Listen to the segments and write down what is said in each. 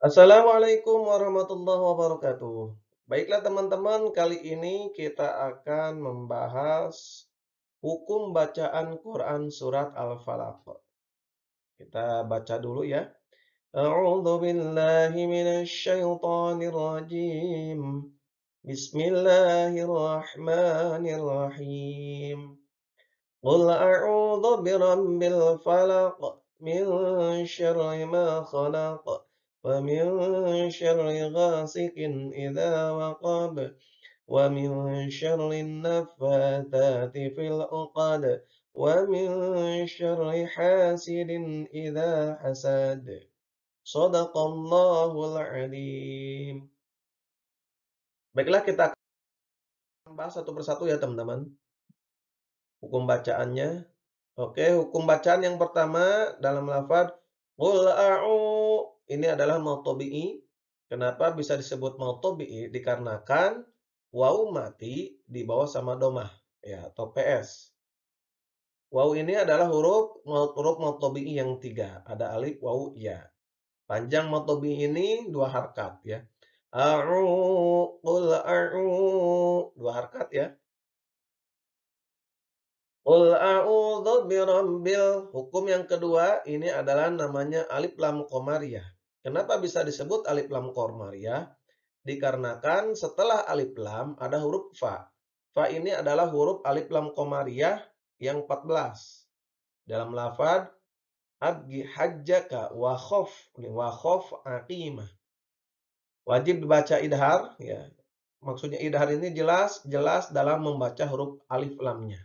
Assalamualaikum warahmatullahi wabarakatuh. Baiklah teman-teman, kali ini kita akan membahas hukum bacaan Quran surat Al-Falaq. Kita baca dulu ya. A'udzu billahi minasy syaithanir rajim. Bismillahirrahmanirrahim. Qul a'udzu birabbil falaq min syarri ma khalaq wa min syarri ghasikin idza waqab wa min syarri naffatsati fil 'uqad wa min syarri hasidin idza hasad. Shadaqallahul 'alim. Baiklah kita akan bahas satu persatu ya teman-teman, hukum bacaannya. Oke, hukum bacaan yang pertama dalam lafaz qul ini adalah mautobi'i. Kenapa bisa disebut mautobi'i? Dikarenakan waw mati di bawah sama domah ya atau PS. Waw ini adalah huruf mautobi'i yang tiga. Ada alif, waw, ya. Panjang mautobi'i ini dua harkat ya. Qul dua harkat ya. Qul a'udzu birabbil. Hukum yang kedua ini adalah namanya alif lam qamariyah. Kenapa bisa disebut alif lam qamariyah? Dikarenakan setelah alif lam ada huruf fa. Fa ini adalah huruf alif lam qamariyah yang 14. Dalam lafaz abgi hajjaka wa khaf aqimah. Wajib dibaca idhar ya. Maksudnya idhar ini jelas dalam membaca huruf alif lamnya.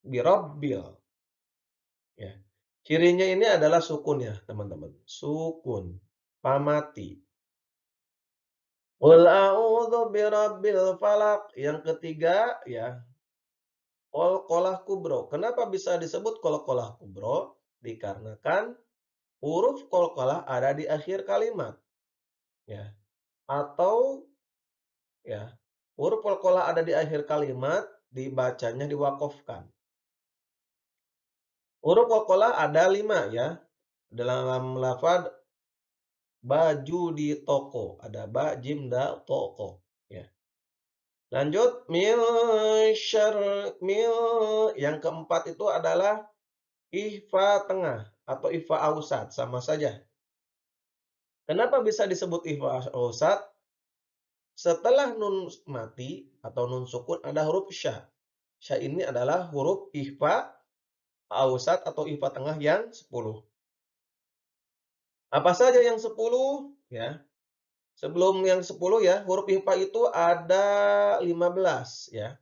Birabbil. Ya. Cirinya ini adalah sukun ya, teman-teman. Sukun. Pamati. Qul a'udzu birabbil falaq. Yang ketiga ya, qalqalah kubro. Kenapa bisa disebut qalqalah kubro? Dikarenakan huruf qalqalah ada di akhir kalimat ya. Atau ya, huruf qalqalah ada di akhir kalimat dibacanya diwaqafkan. Huruf qalqalah ada 5 ya. Dalam lafaz baju di toko. Ada ba, jim, dal, toko. Ya. Lanjut. Yang keempat itu adalah ihfa tengah atau ihfa ausat. Sama saja. Kenapa bisa disebut ihfa ausat? Setelah nun mati atau nun sukun ada huruf sya. Sya ini adalah huruf ihfa ausat atau ihfa tengah yang 10. Apa saja yang 10? Ya. Sebelum yang 10 ya, huruf IHFA itu ada 15 ya.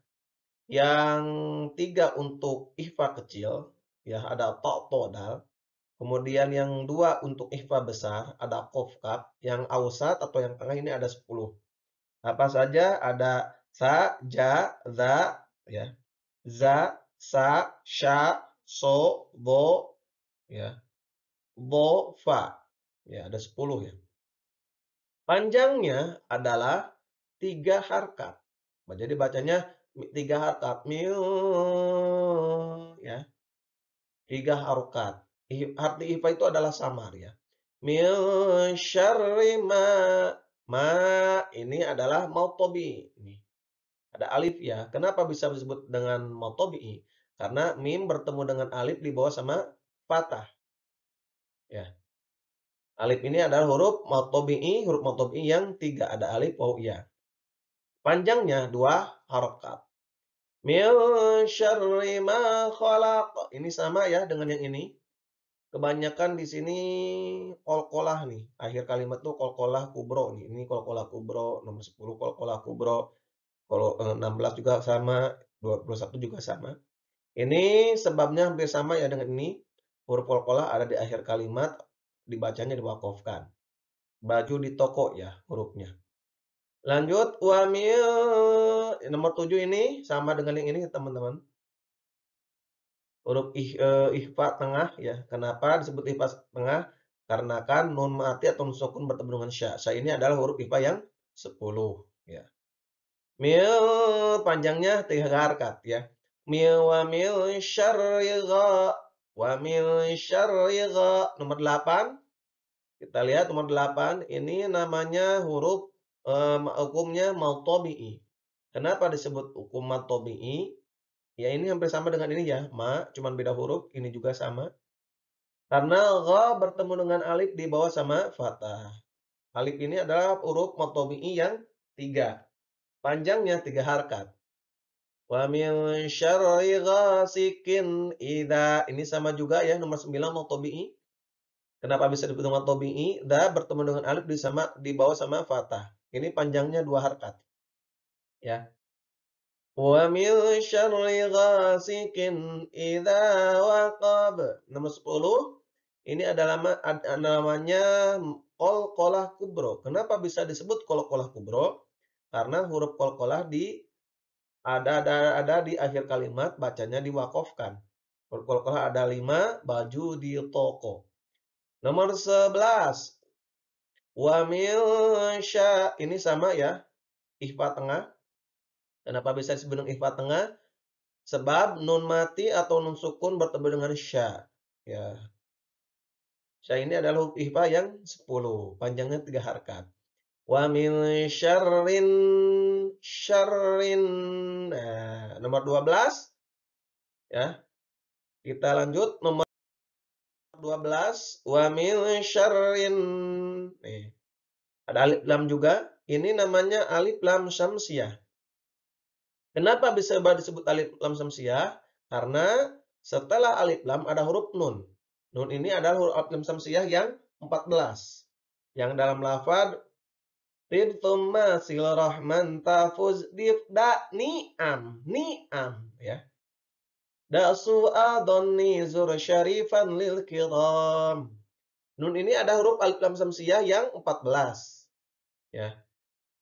Yang 3 untuk IHFA kecil, ya ada ta, to, dal. Kemudian yang 2 untuk IHFA besar, ada qaf, kaf. Yang ausat atau yang tengah ini ada 10. Apa saja? Ada sa, ja, za, ya. Za, sa, sya, so, bo, ya. Bo, fa. Ya, ada 10 ya. Panjangnya adalah 3 harkat. Jadi bacanya 3 harkat. Mil ya. 3 harokat. Arti ifa itu adalah samar ya. Min syarri ma. Ma ini adalah mautobi. Ini ada alif ya. Kenapa bisa disebut dengan mautobi? Karena mim bertemu dengan alif di bawah sama fathah. Ya. Alif ini adalah huruf matobi'i yang 3. Ada alif, waw, ya. Panjangnya 2 harokat. Min syarri ma khalaq. Ini sama ya dengan yang ini. Kebanyakan di sini qalqalah nih. Akhir kalimat tuh qalqalah kubro nih. Ini qalqalah kubro, nomor 10 qalqalah kubro. Kalau 16 juga sama, 21 juga sama. Ini sebabnya hampir sama ya dengan ini. Huruf qalqalah ada di akhir kalimat, dibacanya diwaqafkan. Baju di toko ya hurufnya. Lanjut, nomor 7 ini sama dengan yang ini teman-teman. Huruf ikhfa tengah ya. Kenapa disebut ikhfa tengah? Karena kan nun mati atau nun sukun bertemu dengan sya. Sya ini adalah huruf ikhfa yang 10 ya. Mil panjangnya 3 harkat ya. Mil syarri gha. Wa mil syarri gha. Nomor 8 Kita lihat nomor 8, ini namanya huruf hukumnya mad tabi'i. Kenapa disebut hukum mad tabi'i? Ya ini hampir sama dengan ini ya, ma, cuman beda huruf, ini juga sama. Karena gha bertemu dengan alif di bawah sama fathah. Alif ini adalah huruf mad tabi'i yang 3. Panjangnya 3 harkat. Wa min syarri ghasikin idza. Ini sama juga ya, nomor 9 mad tabi'i. Kenapa bisa disebut mad tabi'i? Da bertemu dengan alif di bawah sama fathah. Ini panjangnya 2 harkat, ya. Wa min syarri ghasikin idza waqab. Nomor 10, ini adalah namanya qalqalah kubro. Kenapa bisa disebut qalqalah kubro? Karena huruf qalqalah ada di akhir kalimat, bacanya diwaqafkan. Huruf qalqalah ada 5, baju di toko. Nomor 11, wa min ini sama ya, ikhfa tengah. Kenapa bisa disebut dengan ikhfa tengah? Sebab nun mati atau nun sukun bertemu dengan sya. Ya, sya ini adalah huruf ikhfa yang 10, panjangnya 3 harkat. Wa min syarrin. Nah, nomor 12 ya. Kita lanjut nomor 12, wa min syarrin. Nih, ada alif lam juga. Ini namanya alif lam syamsiyah. Kenapa bisa disebut alif lam syamsiyah? Karena setelah alif lam ada huruf nun. Nun ini adalah huruf alif lam syamsiyah yang 14. Yang dalam lafaz Tirtumma rahman tafuz difda ni'am ya. Da su'adonni zur syarifan lil kiram. Nun ini ada huruf alif lam syamsiyah yang 14 ya.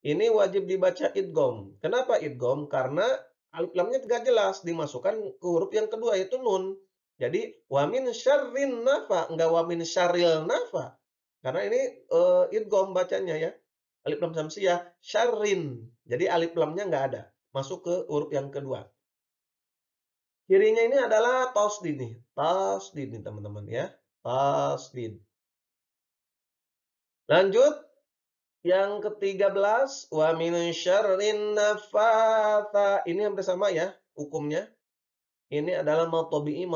Ini wajib dibaca idgham. Kenapa idgham? Karena alif lamnya tidak jelas, dimasukkan ke huruf yang kedua yaitu nun. Jadi wa min syarrin nafa, enggak wa min syarril nafa. Karena ini idgham bacanya ya. Alif lam syamsiyah syarrin. Jadi alif lamnya enggak ada, masuk ke huruf yang kedua. Cirinya ini adalah tasdid nih. Tasdid nih teman-teman ya. Tasdid. Lanjut. Yang ke-13, wa min syarrin naffatha. Ini hampir sama ya hukumnya. Ini adalah mad tabi'i.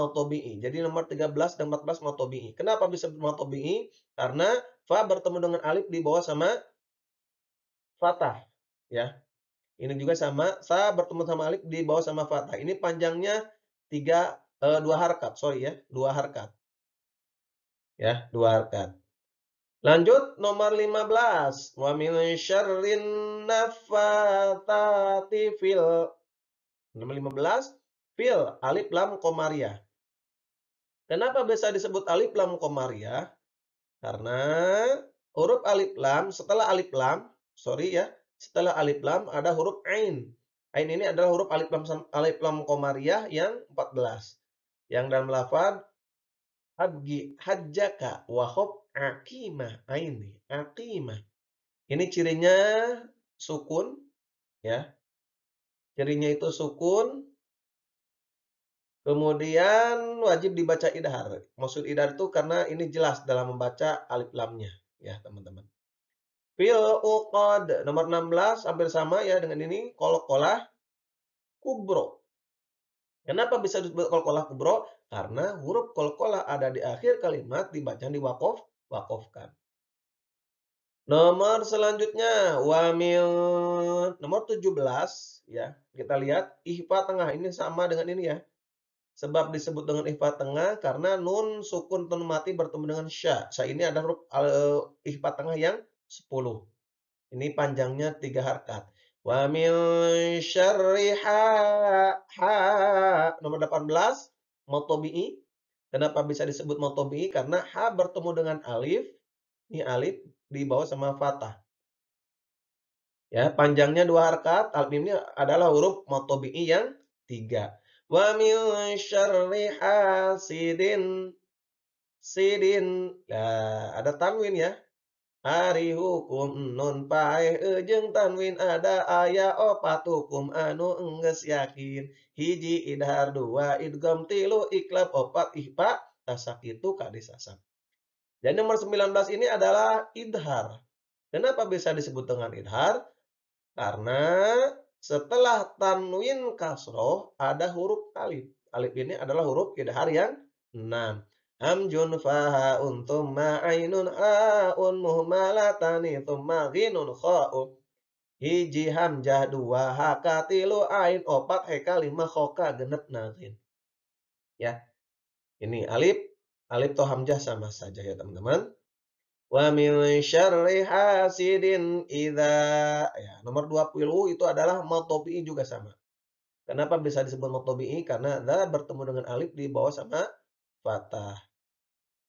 Jadi nomor 13 dan 14 mad tabi'i. Kenapa bisa mad tabi'i? Karena fa bertemu dengan alif di bawah sama fathah ya. Ini juga sama, sa bertemu sama alif di bawah sama fathah. Ini panjangnya 2 harkat, sorry ya, 2 harkat. Ya, 2 harkat. Lanjut nomor 15. Wa min syarrin naffatsati fil. Nomor 15, fil alif lam qamariyah. Kenapa bisa disebut alif lam qamariyah? Karena huruf alif lam setelah alif lam, sorry ya, setelah alif lam ada huruf ain. Ain ini adalah huruf alif lam qamariyah yang 14. Yang dalam lafaz abgi hajjaka wa khub aqimah. Ini aqimah. Ini cirinya sukun ya. Cirinya itu sukun, kemudian wajib dibaca idhar. Maksud idhar itu karena ini jelas dalam membaca alif lamnya ya, teman-teman. Fil uqad nomor 16 hampir sama ya dengan ini, qalqalah kubro. Kenapa bisa disebut qalqalah kubro? Karena huruf qalqalah ada di akhir kalimat dibaca diwaqafkan. Nomor selanjutnya wamil nomor 17 ya. Kita lihat ikhfa tengah ini sama dengan ini ya. Sebab disebut dengan ikhfa tengah karena nun sukun nun mati bertemu dengan sya. Sya ini ada huruf ikhfa tengah yang 10. Ini panjangnya 3 harkat. Wa min syarri nomor 18 mad tabi'i. Kenapa bisa disebut mad tabi'i? Karena ha bertemu dengan alif. Ini alif di bawah sama fathah. Ya, panjangnya 2 harkat. Alif ini adalah huruf mad tabi'i yang 3. Wa min syarri hasidin sidin. Nah, ada tanwin ya. Hari hukum nun paeh jeung tanwin ada aya opat hukum anu enggeus yakin. Hiji idhar, 2 idgham, 3 iklab, 4 ikhfa, tasakitu kadisasab. Dan nomor 19 ini adalah idhar. Kenapa bisa disebut dengan idhar? Karena setelah tanwin kasroh ada huruf alif. Alif ini adalah huruf idhar yang 6. Hamjun fahaun thumma ainun haun muhmalatani thumma ghinun kha'un. Hiji hamjah dua haka tilu ain opat heka lima khoka genep nazin. Ya, ini alif, alif toh hamzah sama saja ya teman-teman. Wa min syarri hasidin idza, ya, nomor 20 itu adalah mad juga sama. Kenapa bisa disebut mad Karena dza bertemu dengan alif di bawah sama fathah.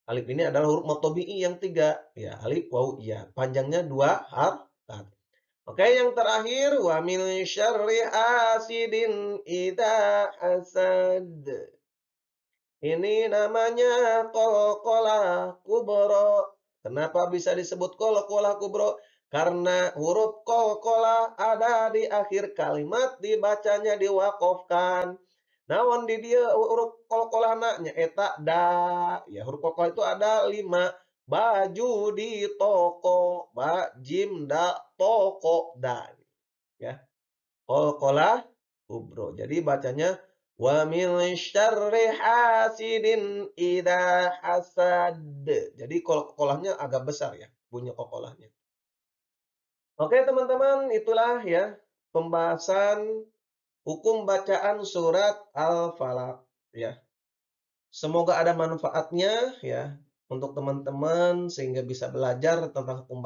Alif ini adalah huruf mad yang tiga, ya, alif waw ya. Panjangnya 2 harokat. Oke, yang terakhir wa min syarri hasidin idza hasad. Ini namanya qalqalah kubro. Kenapa bisa disebut qalqalah kubro? Karena huruf qalqalah ada di akhir kalimat, dibacanya diwakofkan. Namun di dia huruf qalqalah nya eta da. Ya, huruf qalqalah itu ada 5. Baju di toko, ba jim da toko da. Ya, qalqalah kubro. Jadi bacanya wa min syarri hasidin idza hasad. Jadi qalqalahnya agak besar ya, bunyi qalqalahnya. Oke teman-teman, itulah ya pembahasan hukum bacaan surat Al-Falaq ya. Semoga ada manfaatnya ya untuk teman-teman sehingga bisa belajar tentang hukum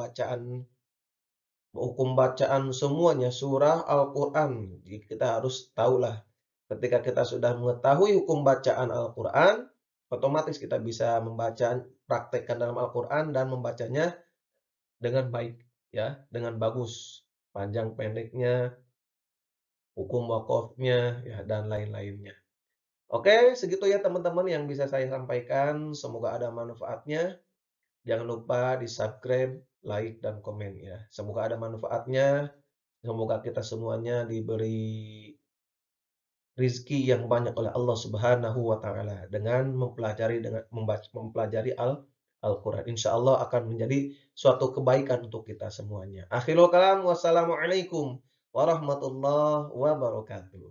bacaan semuanya surah Al-Qur'an. Jadi kita harus tahulah ketika kita sudah mengetahui hukum bacaan Al-Qur'an, otomatis kita bisa membaca, praktekkan dalam Al-Qur'an dan membacanya dengan baik ya, dengan bagus. Panjang pendeknya, hukum wakofnya ya dan lain-lainnya. Oke, segitu ya teman-teman yang bisa saya sampaikan. Semoga ada manfaatnya. Jangan lupa di-subscribe, like, dan komen ya. Semoga ada manfaatnya. Semoga kita semuanya diberi rizki yang banyak oleh Allah Subhanahu wa taala dengan mempelajari Al-Qur'an. Insyaallah akan menjadi suatu kebaikan untuk kita semuanya. Akhirul kalam, wassalamualaikum warahmatullahi wabarakatuh.